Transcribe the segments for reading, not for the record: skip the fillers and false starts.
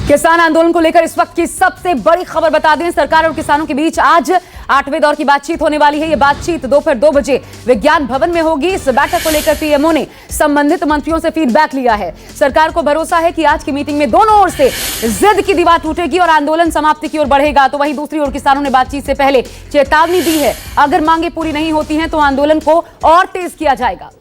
किसान आंदोलन को लेकर इस वक्त की सबसे बड़ी खबर बता दें, सरकार और किसानों के बीच आज 8वें दौर की बातचीत होने वाली है। ये बातचीत दोपहर 2 बजे विज्ञान भवन में होगी। इस बैठक को लेकर पीएमओ ने संबंधित मंत्रियों से फीडबैक लिया है। सरकार को भरोसा है कि आज की मीटिंग में दोनों ओर से जिद की दीवार टूटेगी और आंदोलन समाप्ति की ओर बढ़ेगा। तो वहीं दूसरी ओर किसानों ने बातचीत से पहले चेतावनी दी है, अगर मांगे पूरी नहीं होती हैं तो आंदोलन को और तेज किया जाएगा।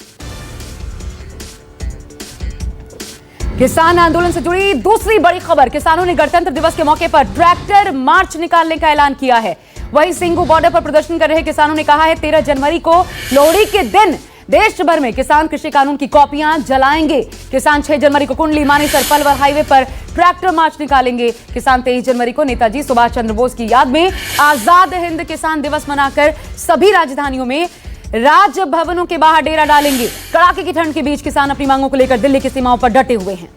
किसान आंदोलन से जुड़ी दूसरी बड़ी खबर, किसानों ने गणतंत्र दिवस के मौके पर ट्रैक्टर मार्च निकालने का ऐलान किया है। वहीं सिंघू बॉर्डर पर प्रदर्शन कर रहे किसानों ने कहा है 13 जनवरी को लोहड़ी के दिन देश भर में किसान कृषि कानून की कॉपियां जलाएंगे। किसान 6 जनवरी को कुंडली मानेसर पलवल हाईवे पर ट्रैक्टर मार्च निकालेंगे। किसान 23 जनवरी को नेताजी सुभाष चंद्र बोस की याद में आजाद हिंद किसान दिवस मनाकर सभी राजधानियों में राजभवनों के बाहर डेरा डालेंगे। कड़ाके की ठंड के बीच किसान अपनी मांगों को लेकर दिल्ली की सीमाओं पर डटे हुए हैं।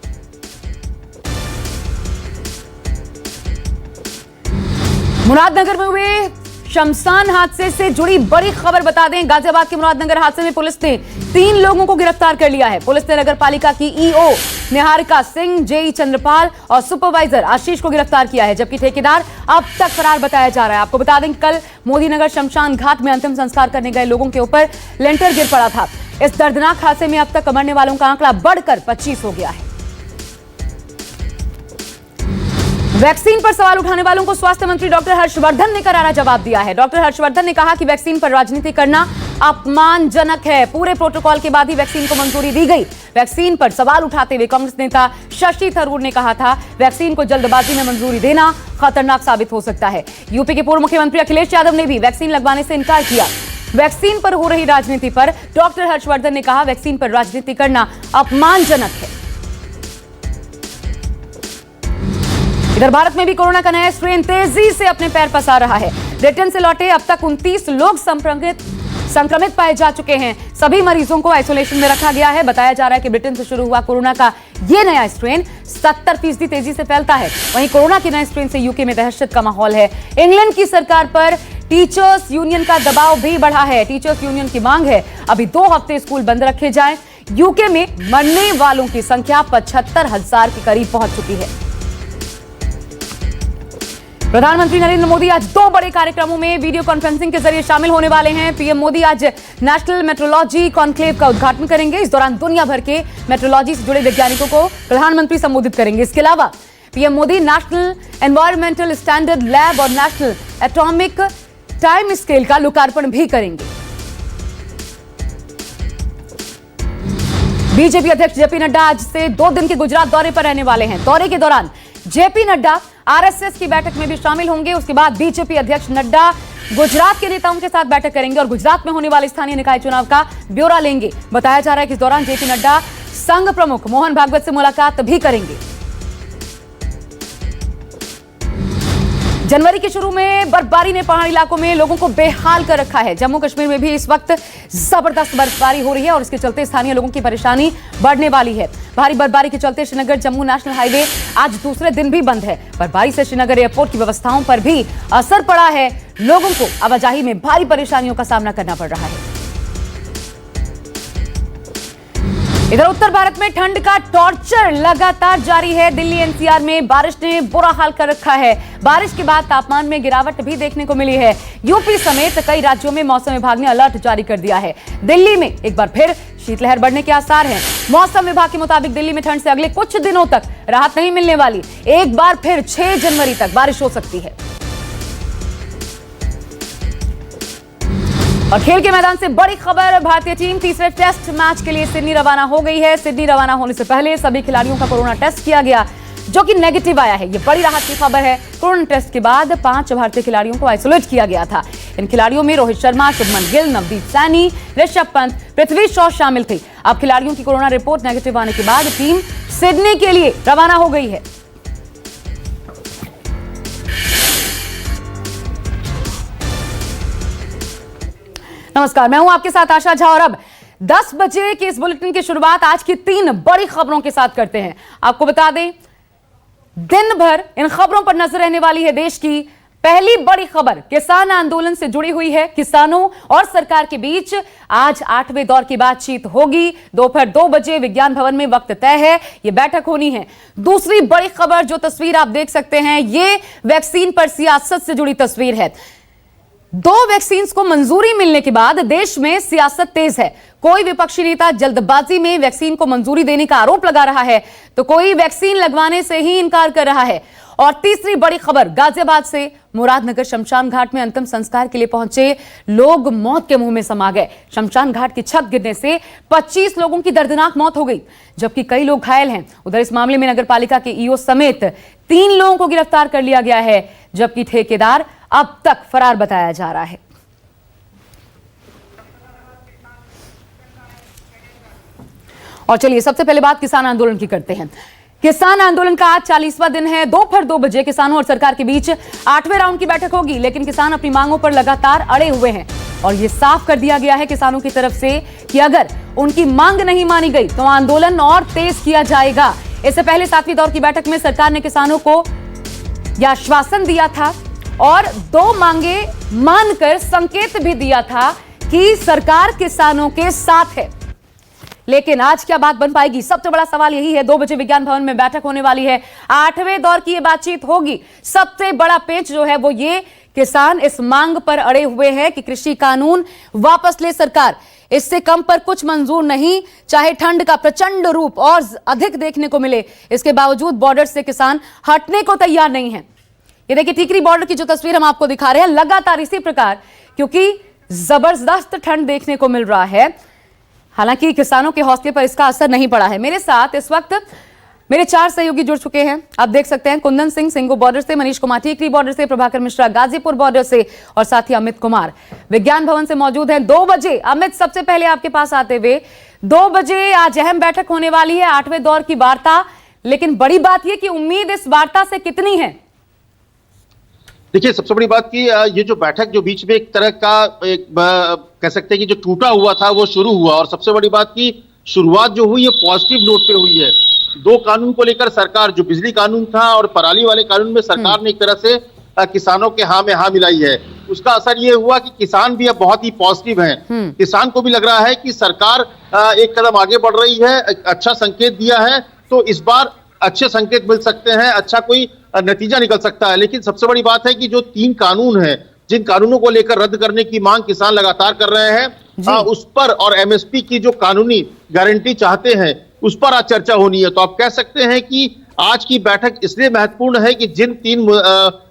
मुरादनगर में हुए शमशान हादसे से जुड़ी बड़ी खबर बता दें, गाजियाबाद के मुरादनगर हादसे में पुलिस ने 3 लोगों को गिरफ्तार कर लिया है। पुलिस ने नगर पालिका की ईओ निहारिका सिंह, जेई चंद्रपाल और सुपरवाइजर आशीष को गिरफ्तार किया है, जबकि ठेकेदार अब तक फरार बताया जा रहा है। आपको बता दें कल मोदीनगर शमशान घाट में अंतिम संस्कार करने गए लोगों के ऊपर लेंटर गिर पड़ा था। इस दर्दनाक हादसे में अब तक मरने वालों का आंकड़ा बढ़कर 25 हो गया है। वैक्सीन पर सवाल उठाने वालों को स्वास्थ्य मंत्री डॉक्टर हर्षवर्धन ने करारा जवाब दिया है। डॉक्टर हर्षवर्धन ने कहा कि वैक्सीन पर राजनीति करना अपमानजनक है। पूरे प्रोटोकॉल के बाद ही वैक्सीन को मंजूरी दी गई। वैक्सीन पर सवाल उठाते हुए कांग्रेस नेता शशि थरूर ने कहा था वैक्सीन को जल्दबाजी में मंजूरी देना खतरनाक साबित हो सकता है। यूपी के पूर्व मुख्यमंत्री अखिलेश यादव ने भी वैक्सीन लगवाने से इनकार किया। वैक्सीन पर हो रही राजनीति पर डॉक्टर हर्षवर्धन ने कहा वैक्सीन पर राजनीति करना अपमानजनक है। इधर भारत में भी कोरोना का नया स्ट्रेन तेजी से अपने पैर पसार रहा है। ब्रिटेन से लौटे अब तक 29 लोग संक्रमित पाए जा चुके हैं। सभी मरीजों को आइसोलेशन में रखा गया है। बताया जा रहा है कि ब्रिटेन से शुरू हुआ कोरोना का यह नया स्ट्रेन 70% तेजी से फैलता है। वहीं कोरोना के नए स्ट्रेन से यूके में दहशत का माहौल है। इंग्लैंड की सरकार पर टीचर्स यूनियन का दबाव भी बढ़ा है। टीचर्स यूनियन की मांग है अभी 2 हफ्ते स्कूल बंद रखे जाएं। यूके में मरने वालों की संख्या 75,000 के करीब पहुंच चुकी है। प्रधानमंत्री नरेंद्र मोदी आज 2 बड़े कार्यक्रमों में वीडियो कॉन्फ्रेंसिंग के जरिए शामिल होने वाले हैं। पीएम मोदी आज नेशनल मेट्रोलॉजी कॉन्क्लेव का उद्घाटन करेंगे। इस दौरान दुनिया भर के मेट्रोलॉजी से जुड़े वैज्ञानिकों को प्रधानमंत्री संबोधित करेंगे। इसके अलावा PM Modi national environmental standard lab और नेशनल एटॉमिक टाइम स्केल का लोकार्पण भी करेंगे। बीजेपी अध्यक्ष जेपी नड्डा आज से 2 दिन के गुजरात दौरे पर रहने वाले हैं। दौरे के दौरान जेपी नड्डा आरएसएस की बैठक में भी शामिल होंगे। उसके बाद बीजेपी अध्यक्ष नड्डा गुजरात के नेताओं के साथ बैठक करेंगे और गुजरात में होने वाले स्थानीय निकाय चुनाव का ब्यौरा लेंगे। बताया जा रहा है कि इस दौरान जेपी नड्डा संघ प्रमुख मोहन भागवत से मुलाकात भी करेंगे। जनवरी के शुरू में बर्फबारी ने पहाड़ी इलाकों में लोगों को बेहाल कर रखा है। जम्मू कश्मीर में भी इस वक्त जबरदस्त बर्फबारी हो रही है और इसके चलते स्थानीय लोगों की परेशानी बढ़ने वाली है। भारी बर्फबारी के चलते श्रीनगर जम्मू नेशनल हाईवे आज दूसरे दिन भी बंद है। बर्फबारी से श्रीनगर एयरपोर्ट की व्यवस्थाओं पर भी असर पड़ा है। लोगों को आवाजाही में भारी परेशानियों का सामना करना पड़ रहा है। इधर उत्तर भारत में ठंड का टॉर्चर लगातार जारी है। दिल्ली एनसीआर में बारिश ने बुरा हाल कर रखा है। बारिश के बाद तापमान में गिरावट भी देखने को मिली है। यूपी समेत कई राज्यों में मौसम विभाग ने अलर्ट जारी कर दिया है। दिल्ली में एक बार फिर शीतलहर बढ़ने के आसार हैं। मौसम विभाग के मुताबिक दिल्ली में ठंड से अगले कुछ दिनों तक राहत नहीं मिलने वाली। एक बार फिर 6 जनवरी तक बारिश हो सकती है। और खेल के मैदान से बड़ी खबर, भारतीय टीम तीसरे टेस्ट मैच के लिए सिडनी रवाना हो गई है। सिडनी रवाना होने से पहले सभी खिलाड़ियों का कोरोना टेस्ट किया गया, जो कि नेगेटिव आया है। यह बड़ी राहत की खबर है। कोरोना टेस्ट के बाद 5 भारतीय खिलाड़ियों को आइसोलेट किया गया था। इन खिलाड़ियों में रोहित शर्मा, शुभमन गिल, नवदीप सैनी, ऋषभ पंत, पृथ्वी शॉ शामिल थे। अब खिलाड़ियों की कोरोना रिपोर्ट नेगेटिव आने के बाद टीम सिडनी के लिए रवाना हो गई है। नमस्कार, मैं हूं आपके साथ आशा झा और अब 10 बजे के इस बुलेटिन की शुरुआत आज की 3 बड़ी खबरों के साथ करते हैं। आपको बता दें दिन भर इन खबरों पर नजर रहने वाली है देश की। पहली बड़ी खबर किसान आंदोलन से जुड़ी हुई है। किसानों और सरकार के बीच आज 8वें दौर की बातचीत होगी। दोपहर 2 बजे विज्ञान भवन में वक्त तय है, यह बैठक होनी है। दूसरी बड़ी खबर, जो तस्वीर आप देख सकते हैं, ये वैक्सीन पर सियासत से जुड़ी तस्वीर है। 2 वैक्सीन को मंजूरी मिलने के बाद देश में सियासत तेज है। कोई विपक्षी नेता जल्दबाजी में वैक्सीन को मंजूरी देने का आरोप लगा रहा है, तो कोई वैक्सीन लगवाने से ही इनकार कर रहा है। और तीसरी बड़ी खबर, गाजियाबाद से मुरादनगर शमशान घाट में अंतिम संस्कार के लिए पहुंचे लोग मौत के मुंह में समा गए। शमशान घाट की छत गिरने से 25 लोगों की दर्दनाक मौत हो गई, जबकि कई लोग घायल हैं। उधर इस मामले में नगर पालिका के ईओ समेत 3 लोगों को गिरफ्तार कर लिया गया है, जबकि ठेकेदार अब तक फरार बताया जा रहा है। और चलिए सबसे पहले बात किसान आंदोलन की करते हैं। किसान आंदोलन का आज 40वां दिन है। दोपहर 2 बजे किसानों और सरकार के बीच 8वें राउंड की बैठक होगी, लेकिन किसान अपनी मांगों पर लगातार अड़े हुए हैं और यह साफ कर दिया गया है किसानों की तरफ से कि अगर उनकी मांग नहीं मानी गई तो आंदोलन और तेज किया जाएगा। इससे पहले 7वीं दौर की बैठक में सरकार ने किसानों को यह आश्वासन दिया था और 2 मांगे मानकर संकेत भी दिया था कि सरकार किसानों के साथ है। लेकिन आज क्या बात बन पाएगी, सबसे बड़ा सवाल यही है। 2 बजे विज्ञान भवन में बैठक होने वाली है, 8वें दौर की यह बातचीत होगी। सबसे बड़ा पेच जो है वो ये, किसान इस मांग पर अड़े हुए हैं कि कृषि कानून वापस ले सरकार। इससे कम पर कुछ मंजूर नहीं, चाहे ठंड का प्रचंड रूप और अधिक देखने को मिले। इसके बावजूद बॉर्डर से किसान हटने को तैयार नहीं है। ये देखिए टीकरी बॉर्डर की जो तस्वीर हम आपको दिखा रहे हैं, लगातार इसी प्रकार, क्योंकि जबरदस्त ठंड देखने को मिल रहा है। हालांकि किसानों के हौसले पर इसका असर नहीं पड़ा है। मेरे साथ इस वक्त मेरे 4 सहयोगी जुड़ चुके हैं। आप देख सकते हैं कुंदन सिंह सिंगो बॉर्डर से, मनीष कुमार टीकरी बॉर्डर से, प्रभाकर मिश्रा गाजीपुर बॉर्डर से और साथ ही अमित कुमार विज्ञान भवन से मौजूद हैं। 2 बजे अमित, सबसे पहले आपके पास आते हुए, 2 बजे आज अहम बैठक होने वाली है, 8वें दौर की वार्ता। लेकिन बड़ी बात यह कि उम्मीद इस वार्ता से कितनी है? देखिए, सबसे बड़ी बात की ये जो बैठक जो बीच में एक तरह का कह सकते हैं कि जो टूटा हुआ था वो शुरू हुआ, और सबसे बड़ी बात की शुरुआत जो हुई है पॉजिटिव नोट पे हुई है। 2 कानून को लेकर सरकार, जो बिजली कानून था और पराली वाले कानून में सरकार ने एक तरह से किसानों के हाँ में हाँ मिलाई है। उसका असर ये हुआ कि किसान भी अब बहुत ही पॉजिटिव हैं। किसान को भी लग रहा है कि सरकार एक कदम आगे बढ़ रही है, अच्छा संकेत दिया है, तो इस बार अच्छे संकेत मिल सकते हैं, अच्छा कोई नतीजा निकल सकता है। लेकिन सबसे बड़ी बात है कि जो 3 कानून हैं, जिन कानूनों को लेकर रद्द करने की मांग किसान लगातार कर रहे हैं, उस पर, और एमएसपी की जो कानूनी गारंटी चाहते हैं, उस पर आज चर्चा होनी है। तो आप कह सकते हैं कि आज की बैठक इसलिए महत्वपूर्ण है कि जिन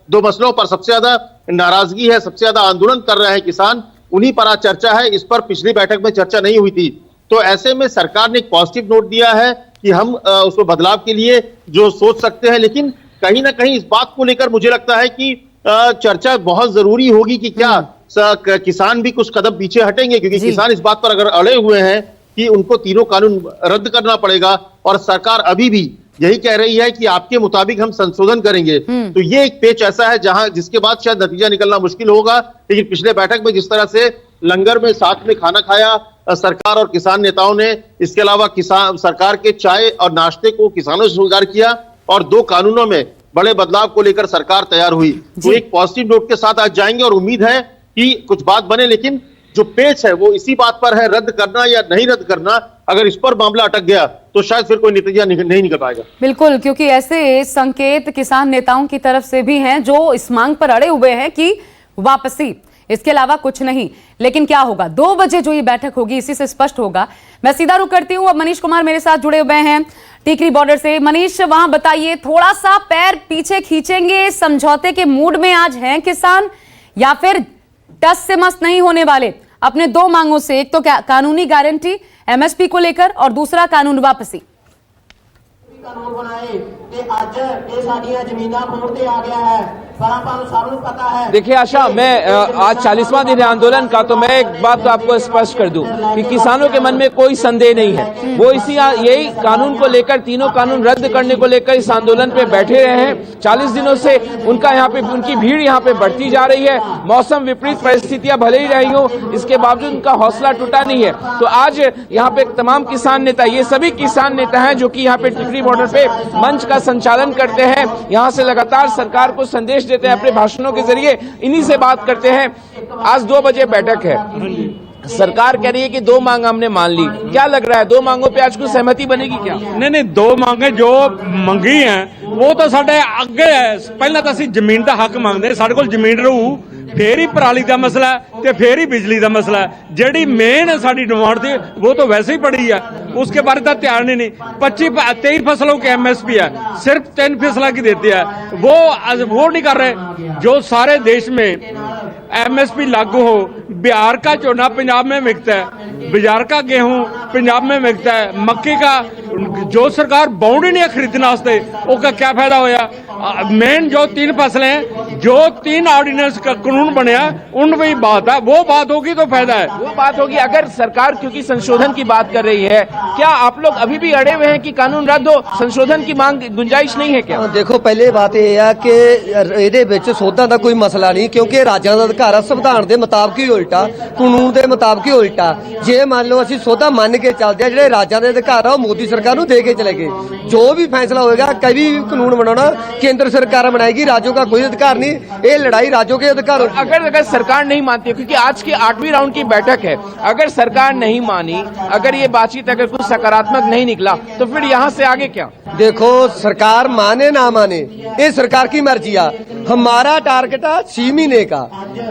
2 मसलों पर सबसे ज्यादा नाराजगी है, सबसे ज्यादा आंदोलन कर रहे हैं किसान, उन्हीं पर आज चर्चा है। इस पर पिछली बैठक में चर्चा नहीं हुई थी। तो ऐसे में सरकार ने एक पॉजिटिव नोट दिया है कि हम उसको बदलाव के लिए जो सोच सकते हैं। लेकिन कहीं ना कहीं इस बात को लेकर मुझे लगता है कि चर्चा बहुत जरूरी होगी कि क्या किसान भी कुछ कदम पीछे हटेंगे, क्योंकि किसान इस बात पर अगर अड़े हुए हैं कि उनको 3 कानून रद्द करना पड़ेगा, और सरकार अभी भी यही कह रही है कि आपके मुताबिक हम संशोधन करेंगे। तो ये एक पेच ऐसा है जिसके बाद शायद नतीजा निकलना मुश्किल होगा। लेकिन पिछले बैठक में जिस तरह से लंगर में साथ में खाना खाया सरकार और किसान नेताओं ने, इसके अलावा किसान सरकार के चाय और नाश्ते को किसानों से स्वीकार किया, और 2 कानूनों में बड़े बदलाव को लेकर सरकार तैयार हुई। तो एक पॉजिटिव नोट के साथ आज जाएंगे और उम्मीद है कि कुछ बात बने। लेकिन जो पेच है वो इसी बात पर है, रद्द करना या नहीं रद्द करना। अगर इस पर मामला अटक गया तो शायद फिर कोई नतीजा नहीं निकल पाएगा। बिल्कुल, क्योंकि ऐसे संकेत किसान नेताओं की तरफ से भी हैं जो इस मांग पर अड़े हुए हैं कि वापसी, इसके अलावा कुछ नहीं। लेकिन क्या होगा 2 बजे जो ये बैठक होगी, इसी से स्पष्ट होगा। मैं सीधा रुख करती हूँ, अब मनीष कुमार मेरे साथ जुड़े हुए हैं टीकरी बॉर्डर से। मनीष, वहां बताइए, थोड़ा सा पैर पीछे खींचेंगे, समझौते के मूड में आज हैं किसान, या फिर टस से मस नहीं होने वाले अपने 2 मांगों से? एक तो कानूनी गारंटी एमएसपी को लेकर, और दूसरा कानून वापसी। कानून बनाए कि आज ये साडियां जमीनां खोड़ ते आ गया है, पर आपको सबको पता है। देखिए आशा, मैं आज 40वां दिन है आंदोलन का, तो मैं एक बात तो आपको स्पष्ट कर दूं कि किसानों के मन में कोई संदेह नहीं है। वो यही कानून को लेकर, 3 कानून रद्द करने को लेकर इस आंदोलन पे बैठे रहे हैं। 40 दिनों से उनकी भीड़ यहाँ पे बढ़ती जा रही है। मौसम विपरीत परिस्थितियां भले ही रही हो, इसके बावजूद उनका हौसला टूटा नहीं है। तो आज यहाँ पे तमाम किसान नेता, ये सभी किसान नेता हैं जो कि यहाँ पे टिकरी बॉर्डर पे मंच का संचालन करते हैं, यहाँ से लगातार सरकार को संदेश देते हैं अपने भाषणों के जरिए, इन्हीं से बात करते हैं। आज 2 बजे बैठक है, सरकार कह रही है कि 2 मांग हमने मान ली, क्या लग रहा है 2 मांगों पे आज कुछ सहमति बनेगी क्या? नहीं 2 मांगे जो मंगी है वो तो साडे अगे है। पहला तो असं जमीन का हक मांगते, साडे कोल जमीन रहू फिर ही पराली का मसला है ते फिर ही बिजली का मसला है। जेडी मेन साडी डिमांड थी वो तो वैसे ही पड़ी है, उसके बारे का ध्यान ही नहीं। 23 फसलों की MSP है, सिर्फ 3 फसलों की देती है, वो नहीं कर रहे। जो सारे देश में MSP लागू हो, बिहार का चोना पंजाब में बिकता है, बाजार का गेहूं पंजाब में बिकता है, मक्की का जो सरकार बाउंड ही नहीं है खरीदने वास्ते, उसका क्या फायदा होया? मेन जो 3 फसलें हैं, जो 3 ऑर्डिनेंस का कानून बनया उनमें बात है, वो बात होगी तो फायदा है। वो बात होगी अगर सरकार क्योंकि संशोधन की बात कर रही है, क्या आप लोग अभी भी अड़े हुए हैं कि कानून रद्द हो, संशोधन की मांग गुंजाइश नहीं है क्या? देखो पहले बात यह है कि ਇਹਦੇ ਵਿੱਚ ਸੋਧਾਂ ਦਾ ਕੋਈ ਮਸਲਾ ਨਹੀਂ, ਕਿਉਂਕਿ ਰਾਜਾਂ ਦਾ ਅਧਿਕਾਰ ਹੈ ਸੰਵਿਧਾਨ ਦੇ ਮੁਤਾਬਕ ਹੀ ਉਲਟਾ, ਕਾਨੂੰਨ ਦੇ ਮੁਤਾਬਕ ਹੀ ਉਲਟਾ। ਜੇ ਮੰਨ ਲਓ ਅਸੀਂ ਸੋਧਾ ਮੰਨ ਕੇ ਚੱਲਦੇ ਆ, ਜਿਹੜੇ ਰਾਜਾਂ ਦੇ ਅਧਿਕਾਰ ਆ ਉਹ ਮੋਦੀ ਸਰਕਾਰ ਨੂੰ ਦੇ ਕੇ ਚਲੇ ਗਏ। ਜੋ ਵੀ फैसला होगा, कभी भी कानून बनाना केंद्र सरकार बनाएगी, राज्यों का कोई अधिकार नहीं। ये लड़ाई राज्यों के अधिकार। अगर सरकार नहीं मानती, क्योंकि आज की 8वीं राउंड की बैठक है, अगर सरकार नहीं मानी, अगर ये बातचीत अगर कुछ सकारात्मक नहीं निकला, तो फिर यहाँ से आगे क्या? देखो सरकार माने ना माने ये सरकार की मर्जी है। हमारा टारगेट है 6 महीने का,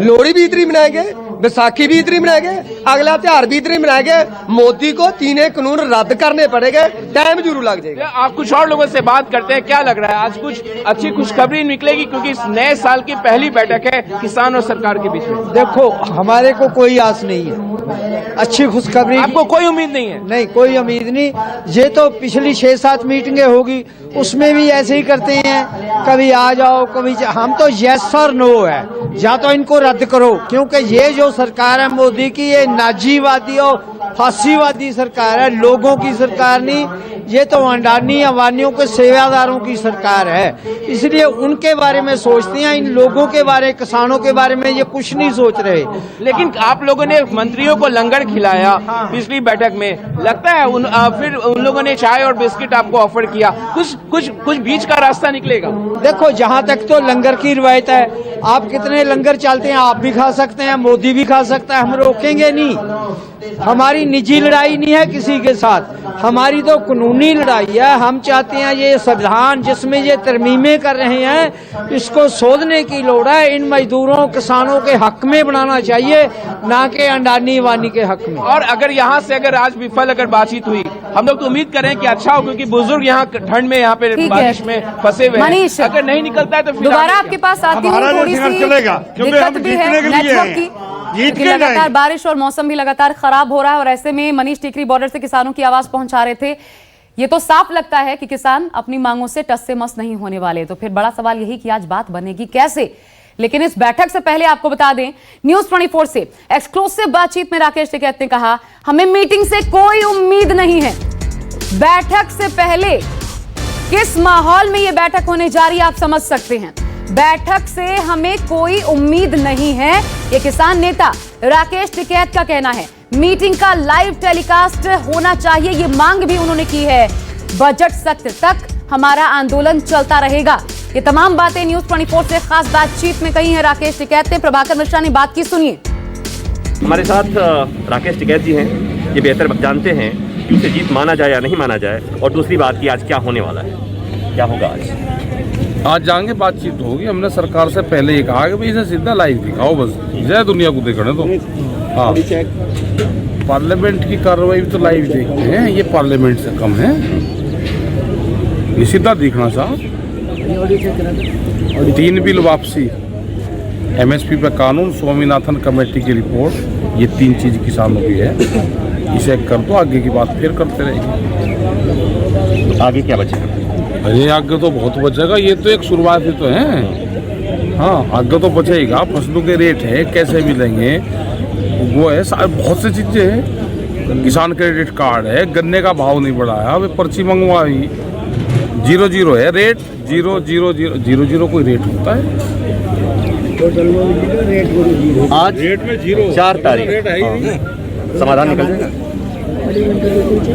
लोहड़ी भी इतनी मनाएंगे, बैसाखी भी इतनी मनाएंगे, अगला त्योहार भी इतनी मनाएंगे। मोदी को 3 कानून रद्द करने पड़ेंगे, टाइम जरूर लग जाएगा। आप कुछ और लोगों से बात करते हैं, क्या लग रहा है आज कुछ अच्छी खुशखबरी निकलेगी? क्योंकि इस नए साल की पहली बैठक है किसान और सरकार के बीच में। देखो हमारे को कोई आस नहीं है, अच्छी खुशखबरी आपको कोई उम्मीद नहीं है? नहीं, कोई उम्मीद नहीं। ये तो पिछली 6-7 मीटिंगें होगी, उसमें भी ऐसे ही करते हैं, कभी आ जाओ कभी हम तो यस और नो है, या तो इनको रद्द करो, क्योंकि ये जो सरकार है मोदी की, ये नाजीवादी और फांसीवादी सरकार है, लोगों की सरकार नहीं। ये तो अंडानी अवानियों के सेवादारों की सरकार है, इसलिए उनके बारे में सोचते हैं। इन लोगों के बारे, किसानों के बारे में ये कुछ नहीं सोच रहे। लेकिन आप लोगों ने मंत्रियों को लंगर खिलाया पिछली बैठक में, लगता है फिर उन लोगों ने चाय और बिस्किट आपको ऑफर किया, कुछ बीच का रास्ता निकलेगा? देखो जहाँ तक तो लंगर की रिवायत है, आप कितने लंगर चलते हैं, आप भी खा सकते हैं, मोदी भी खा सकता है, हम रोकेंगे नहीं। हमारी निजी लड़ाई नहीं है किसी के साथ, हमारी तो कानूनी लड़ाई है। हम चाहते हैं ये संविधान जिसमें ये तरमीमें कर रहे हैं, इसको सोधने की लोड़ है। इन मजदूरों किसानों के हक में बनाना चाहिए, ना कि अंडानी वानी के हक में। और अगर यहाँ से अगर आज विफल अगर बातचीत हुई, हम लोग तो उम्मीद करें कि अच्छा हो, क्योंकि बुजुर्ग यहाँ ठंड में यहाँ पे बारिश में फंसे हुए हैं। अगर नहीं निकलता है तो फिर दोबारा आपके पास आती हूँ, थोड़ी सी दिक्कत भी है नेटवर्क की, क्योंकि लगातार बारिश और मौसम भी लगातार खराब हो रहा है, और ऐसे में मनीष टिकरी बॉर्डर से किसानों की आवाज पहुंचा रहे थे। ये तो साफ लगता है कि किसान अपनी मांगों से टस से मस नहीं होने वाले। तो फिर बड़ा सवाल यही कि आज बात बनेगी कैसे। लेकिन इस बैठक से पहले आपको बता दें, न्यूज 24 से एक्सक्लूसिव बातचीत में राकेश टिकैत ने कहा, हमें मीटिंग से कोई उम्मीद नहीं है। बैठक से पहले किस माहौल में यह बैठक होने जा रही है आप समझ सकते हैं। बैठक से हमें कोई उम्मीद नहीं है, ये किसान नेता राकेश टिकैत का कहना है। मीटिंग का लाइव टेलीकास्ट होना चाहिए, ये मांग भी उन्होंने की है। बजट सत्र तक हमारा आंदोलन चलता रहेगा। ये तमाम बातें न्यूज 24 से खास बातचीत में कही है राकेश टिकैत ने। प्रभाकर मिश्रा ने बात की, सुनिए। हमारे साथ राकेश टिकैत जी हैं, ये बेहतर जानते हैं कि उसे जीत माना जाए या नहीं माना जाए, और दूसरी बात कि आज क्या होने वाला है, क्या होगा आज जाएंगे, बातचीत होगी। हमने सरकार से पहले ही कहा कि भाई इसे सीधा लाइव दिखाओ, बस जय दुनिया को देखने दो। हाँ, पार्लियामेंट की कार्रवाई भी तो लाइव देखते हैं, ये पार्लियामेंट से कम है, ये सीधा दिखना साहब। 3 बिल वापसी, MSP पे कानून, स्वामीनाथन कमेटी की रिपोर्ट, ये 3 चीज किसानों की है। इसे कर दो, आगे की बात फिर करते रहेंगे। आगे क्या बचेगा? अरे आगे तो बहुत बचेगा, ये तो एक शुरुआत ही तो है। हाँ, आगे तो बचेगा। फसलों के रेट है, कैसे मिलेंगे, वो है, बहुत सी चीजें हैं। किसान क्रेडिट कार्ड है, गन्ने का भाव नहीं बढ़ाया, वे पर्ची मंगवाई, 0-0 है रेट, 0-0-0-0 कोई रेट होता है। आज रेट में 0, 4 तारीख समाधान निकल जाएगा?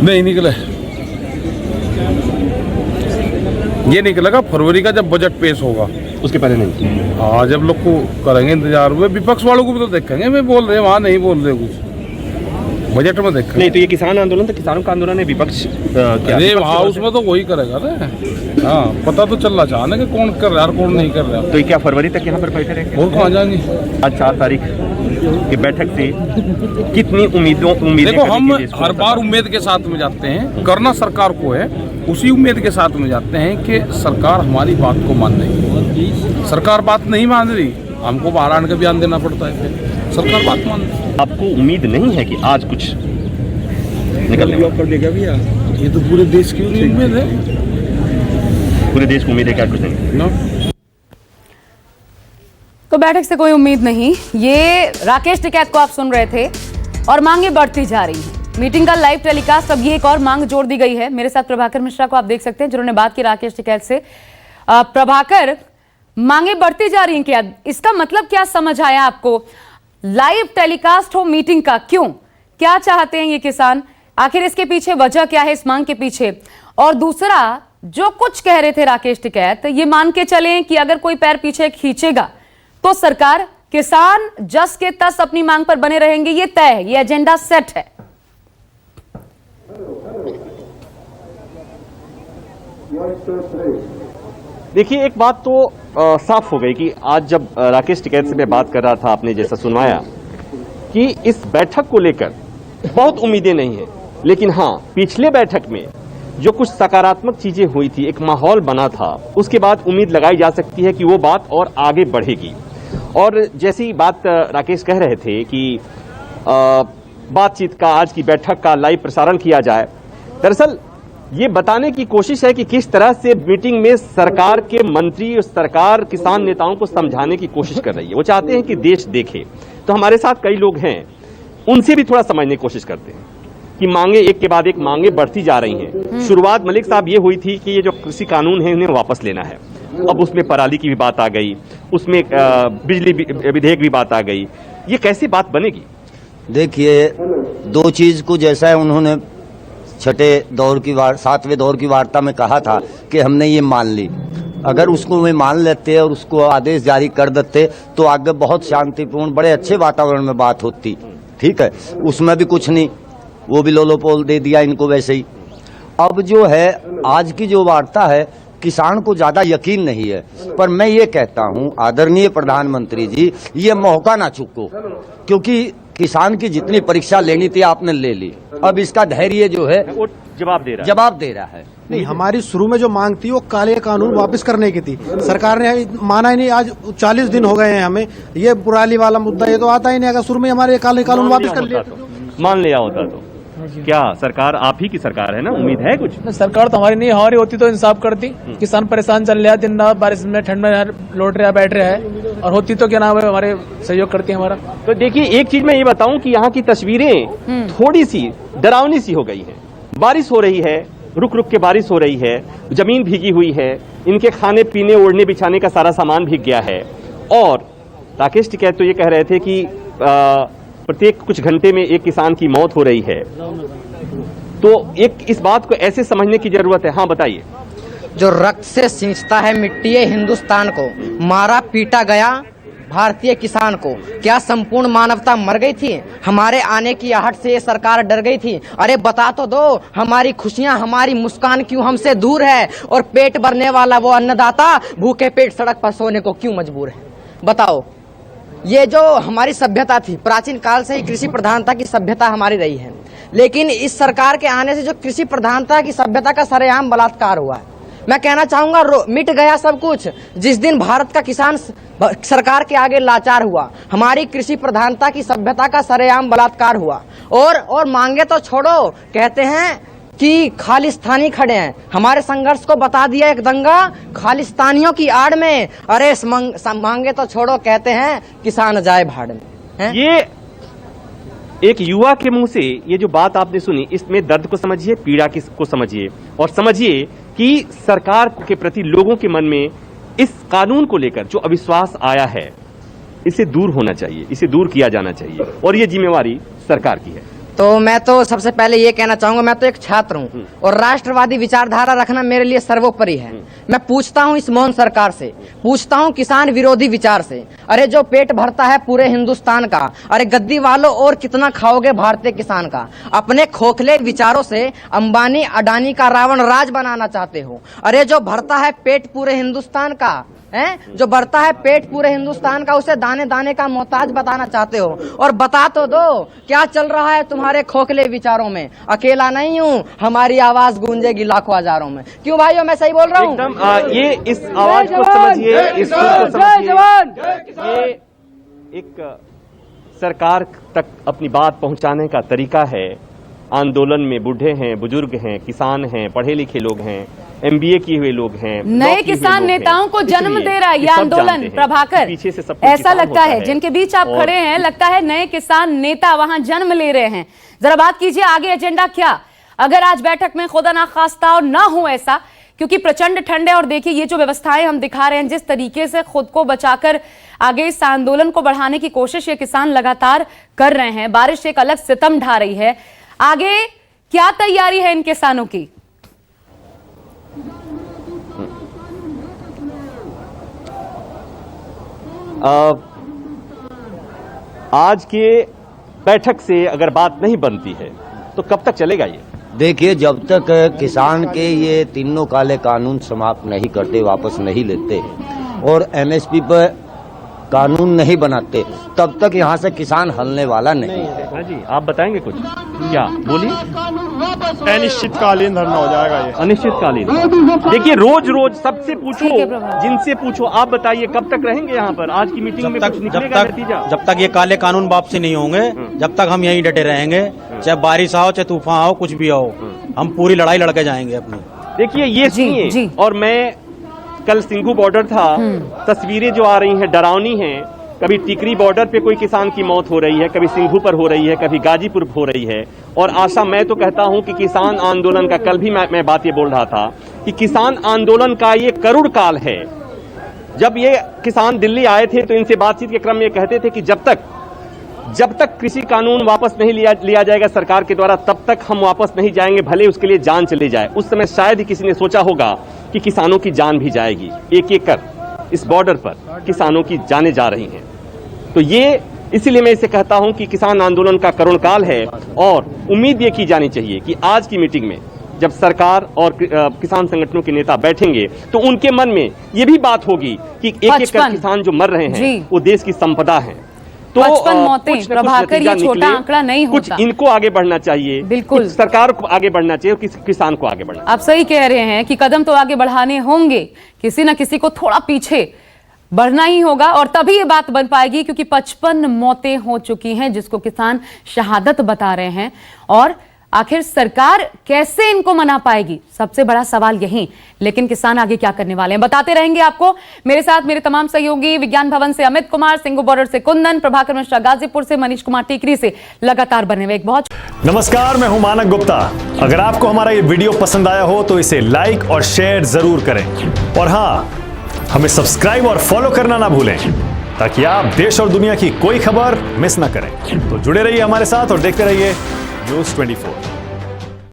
नहीं निकले, ये निकलेगा फरवरी का जब बजट पेश होगा। उसके पहले नहीं। हाँ, जब लोग को करेंगे इंतजार हुए, विपक्ष वालों को भी तो देखेंगे। मैं बोल रहे वहाँ नहीं बोल रहे कुछ, बजट में देखेंगे। नहीं तो ये किसान आंदोलन, तो किसानों का आंदोलन है, विपक्ष अरे वहाँ उसमें तो वही करेगा ना। हाँ, पता तो चलना चाहना कि कौन कर रहा है और कौन नहीं कर रहा। तो ये क्या फरवरी तक यहाँ पर बैठे रहेंगे? और कहाँ जाएंगे? आज 4 तारीख की बैठक से कितनी उम्मीदें? देखो, हम हर बार उम्मीद के साथ में जाते हैं, करना सरकार को है, उसी उम्मीद के साथ में जाते हैं कि सरकार हमारी बात को मान रही। सरकार बात नहीं मान रही, हमको बाहर आने का बयान देना पड़ता है। फिर सरकार बात मान रही। आपको उम्मीद नहीं है कि आज कुछ निकलने कर देगा भैया? ये तो पूरे देश की उम्मीद है। पूरे देश को उम्मीद है क्या कुछ नहीं? तो बैठक से कोई उम्मीद नहीं, ये राकेश टिकैत को आप सुन रहे थे। और मांगे बढ़ती जा रही हैं। मीटिंग का लाइव टेलीकास्ट, अब ये एक और मांग जोड़ दी गई है। मेरे साथ प्रभाकर मिश्रा को आप देख सकते हैं, जिन्होंने बात की राकेश टिकैत से। प्रभाकर, मांगे बढ़ती जा रही हैं, क्या इसका मतलब क्या समझ आया आपको? लाइव टेलीकास्ट हो मीटिंग का, क्यों, क्या चाहते हैं ये किसान? आखिर इसके पीछे वजह क्या है, इस मांग के पीछे? और दूसरा, जो कुछ कह रहे थे राकेश टिकैत, ये मान के चलें कि अगर कोई पैर पीछे खींचेगा तो सरकार, किसान जस के तस अपनी मांग पर बने रहेंगे, ये तय है, ये एजेंडा सेट है। देखिए, एक बात तो साफ हो गई कि आज जब राकेश टिकैत से मैं बात कर रहा था, आपने जैसा सुनवाया कि इस बैठक को लेकर बहुत उम्मीदें नहीं है, लेकिन हाँ, पिछले बैठक में जो कुछ सकारात्मक चीजें हुई थी, एक माहौल बना था, उसके बाद उम्मीद लगाई जा सकती है कि वो बात और आगे बढ़ेगी। और जैसी बात राकेश कह रहे थे कि बातचीत का, आज की बैठक का लाइव प्रसारण किया जाए, दरअसल ये बताने की कोशिश है कि किस तरह से मीटिंग में सरकार के मंत्री और सरकार किसान नेताओं को समझाने की कोशिश कर रही है। वो चाहते हैं कि देश देखे। तो हमारे साथ कई लोग हैं, उनसे भी थोड़ा समझने की कोशिश करते हैं कि मांगे एक के बाद एक मांगे बढ़ती जा रही हैं। शुरुआत मलिक साहब ये हुई थी कि ये जो कृषि कानून है उन्हें वापस लेना है। अब उसमें पराली की भी बात आ गई, उसमें बिजली विधेयक भी बात आ गई। ये कैसी बात बनेगी? देखिए, दो चीज को जैसा है उन्होंने सातवें दौर की वार्ता में कहा था कि हमने ये मान ली। अगर उसको वे मान लेते और उसको आदेश जारी कर देते तो आगे बहुत शांतिपूर्ण, बड़े अच्छे वातावरण में बात होती। ठीक है, उसमें भी कुछ नहीं, वो भी लोलोपोल दे दिया इनको वैसे ही। अब जो है आज की जो वार्ता है, किसान को ज्यादा यकीन नहीं है। पर मैं ये कहता हूं, आदरणीय प्रधानमंत्री जी, ये मौका ना चूको, क्योंकि किसान की जितनी परीक्षा लेनी थी आपने ले ली। अब इसका धैर्य जो है वो जवाब दे रहा है। नहीं, हमारी शुरू में जो मांग थी वो काले कानून वापस करने की थी। सरकार ने माना ही नहीं। आज 40 दिन हो गए हैं हमें। ये पुराली वाला मुद्दा ये तो आता ही नहीं। अगर शुरू में हमारे काले कानून वापस कर लिया, मान लिया होता तो क्या सरकार आप ही की सरकार है ना, उम्मीद है कुछ? सरकार तो हमारी नहीं, हमारी होती तो इंसाफ करती। किसान परेशान चल रहा है, दिन रात बारिश में, ठंड में लौट रहा है, बैठ रहा है, और होती तो क्या नाम है, हमारे सहयोग करती है हमारा। तो देखिए, एक चीज मैं ये बताऊं कि यहाँ की तस्वीरें थोड़ी सी डरावनी सी हो गई है। बारिश हो रही है, रुक रुक के बारिश हो रही है, जमीन भीगी हुई है, इनके खाने पीने ओढ़ने बिछाने का सारा सामान भीग गया है। और राकेश टिकैत तो ये कह रहे थे कि प्रत्येक कुछ घंटे में एक किसान की मौत हो रही है। तो एक इस बात को ऐसे समझने की जरूरत है। हाँ, बताइए। जो रक्त से सींचता है मिट्टी हिंदुस्तान को, मारा पीटा गया भारतीय किसान को, क्या संपूर्ण मानवता मर गई थी? हमारे आने की आहट से ये सरकार डर गई थी? अरे बता तो दो, हमारी खुशियां, हमारी मुस्कान क्यों हमसे दूर है? और पेट भरने वाला वो अन्नदाता भूखे पेट सड़क पर सोने को क्यों मजबूर है? बताओ। ये जो हमारी सभ्यता थी, प्राचीन काल से ही कृषि प्रधानता की सभ्यता हमारी रही है, लेकिन इस सरकार के आने से जो कृषि प्रधानता की सभ्यता का सरेआम बलात्कार हुआ है। मैं कहना चाहूंगा, मिट गया सब कुछ जिस दिन भारत का किसान सरकार के आगे लाचार हुआ। हमारी कृषि प्रधानता की सभ्यता का सरेआम बलात्कार हुआ। और मांगे तो छोड़ो, कहते हैं कि खालिस्तानी खड़े हैं। हमारे संघर्ष को बता दिया एक दंगा खालिस्तानियों की आड़ में। अरे मांगे तो छोड़ो, कहते हैं किसान जाए भाड़ में। ये एक युवा के मुंह से ये जो बात आपने सुनी, इसमें दर्द को समझिए, पीड़ा को समझिए, और समझिए कि सरकार के प्रति लोगों के मन में इस कानून को लेकर जो अविश्वास आया है, इसे दूर होना चाहिए, इसे दूर किया जाना चाहिए, और ये जिम्मेवारी सरकार की है। तो मैं तो सबसे पहले ये कहना चाहूंगा, मैं तो एक छात्र हूँ और राष्ट्रवादी विचारधारा रखना मेरे लिए सर्वोपरि है। मैं पूछता हूँ इस मौन सरकार से, पूछता हूँ किसान विरोधी विचार से, अरे जो पेट भरता है पूरे हिंदुस्तान का, अरे गद्दी वालों और कितना खाओगे भारतीय किसान का। अपने खोखले विचारों से अंबानी अडानी का रावण राज बनाना चाहते हो। अरे जो भरता है पेट पूरे हिंदुस्तान का, जो बढ़ता है पेट पूरे हिंदुस्तान का, उसे दाने दाने का मोहताज बताना चाहते हो। और बता तो दो क्या चल रहा है तुम्हारे खोखले विचारों में। अकेला नहीं हूँ, हमारी आवाज गूंजेगी लाखों हजारों में। क्यों भाइयों, मैं सही बोल रहा हूँ? ये इस आवाज को समझिए, इस सुर को समझिए। ये एक सरकार तक अपनी बात पहुंचाने का तरीका है। आंदोलन में बूढ़े हैं, बुजुर्ग हैं, किसान हैं, पढ़े लिखे लोग हैं, MBA किए हुए लोग हैं, नए किसान नेताओं को जन्म दे रहा है ये आंदोलन। प्रभाकर, पीछे से सब ऐसा लगता है जिनके बीच आप खड़े हैं, लगता है नए किसान नेता वहां जन्म ले रहे हैं। जरा बात कीजिए आगे एजेंडा क्या, अगर आज बैठक में खुदा ना खास्ता और ना हो ऐसा, क्योंकि प्रचंड ठंड है और देखिए ये जो व्यवस्थाएं हम दिखा रहे हैं, जिस तरीके से खुद को बचाकर आगे इस आंदोलन को बढ़ाने की कोशिश ये किसान लगातार कर रहे हैं। बारिश एक अलग सितम ढा रही है। आगे क्या तैयारी है इन किसानों की? आज के बैठक से अगर बात नहीं बनती है तो कब तक चलेगा ये? देखिए, जब तक किसान के ये तीनों काले कानून समाप्त नहीं करते, वापस नहीं लेते और MSP पर कानून नहीं बनाते, तब तक यहाँ से किसान हलने वाला नहीं है। हाँ जी, आप बताएंगे कुछ? क्या बोलिए? अनिश्चितकालीन धरना हो जाएगा ये। अनिश्चितकालीन। देखिए, रोज रोज सबसे पूछो, जिनसे पूछो, आप बताइए कब तक रहेंगे यहाँ पर? आज की मीटिंग में कुछ निकलेगा नतीजा? जब तक ये काले कानून वापसी नहीं होंगे, जब तक हम यहीं डटे रहेंगे, चाहे बारिश आओ, चाहे तूफान आओ, कुछ भी आओ, हम पूरी लड़ाई लड़के जाएंगे अपनी। देखिए, ये सुनिए, और मैं कल सिंघू बॉर्डर था, तस्वीरें जो आ रही हैं डरावनी हैं। कभी टिकरी बॉर्डर पे कोई किसान की मौत हो रही है, कभी सिंघू पर हो रही है, कभी गाजीपुर हो रही है। और आशा, मैं तो कहता हूं कि किसान आंदोलन का, कल भी मैं बात ये बोल रहा था कि किसान आंदोलन का ये करुण काल है। जब ये किसान दिल्ली आए थे तो इनसे बातचीत के क्रम में कहते थे कि जब तक कृषि कानून वापस नहीं लिया जाएगा सरकार के द्वारा, तब तक हम वापस नहीं जाएंगे, भले उसके लिए जान चली जाए। उस समय शायद ही किसी ने सोचा होगा कि किसानों की जान भी जाएगी। एक एक कर इस बॉर्डर पर किसानों की जानें जा रही हैं। तो ये इसीलिए मैं इसे कहता हूं कि किसान आंदोलन का करुण काल है। और उम्मीद ये की जानी चाहिए कि आज की मीटिंग में जब सरकार और किसान संगठनों के नेता बैठेंगे तो उनके मन में ये भी बात होगी कि एक एक कर किसान जो मर रहे हैं वो देश की संपदा है। तो 55 मौतें, प्रभाकर, ये छोटा आंकड़ा नहीं होता। कुछ इनको आगे बढ़ना चाहिए, बिल्कुल सरकार को आगे बढ़ना चाहिए, किसान को आगे बढ़ना। आप सही कह रहे हैं कि कदम तो आगे बढ़ाने होंगे, किसी न किसी को थोड़ा पीछे बढ़ना ही होगा और तभी ये बात बन पाएगी, क्योंकि 55 मौतें हो चुकी हैं जिसको किसान शहादत बता रहे हैं। और आखिर सरकार कैसे इनको मना पाएगी, सबसे बड़ा सवाल यही। लेकिन किसान आगे क्या करने वाले हैं बताते रहेंगे आपको। मेरे साथ मेरे तमाम सहयोगी, विज्ञान भवन से अमित कुमार, सिंघू बॉर्डर से कुंदन, प्रभाकर मिश्रा गाजीपुर से, मनीष कुमार टीकरी से लगातार बने हुए। एक बहुत नमस्कार, मैं हूं मानक गुप्ता। अगर आपको हमारा ये वीडियो पसंद आया हो तो इसे लाइक और शेयर जरूर करें और हाँ, हमें सब्सक्राइब और फॉलो करना ना भूलें ताकि आप देश और दुनिया की कोई खबर मिस ना करें। तो जुड़े रहिए हमारे साथ और देखते रहिए News 24।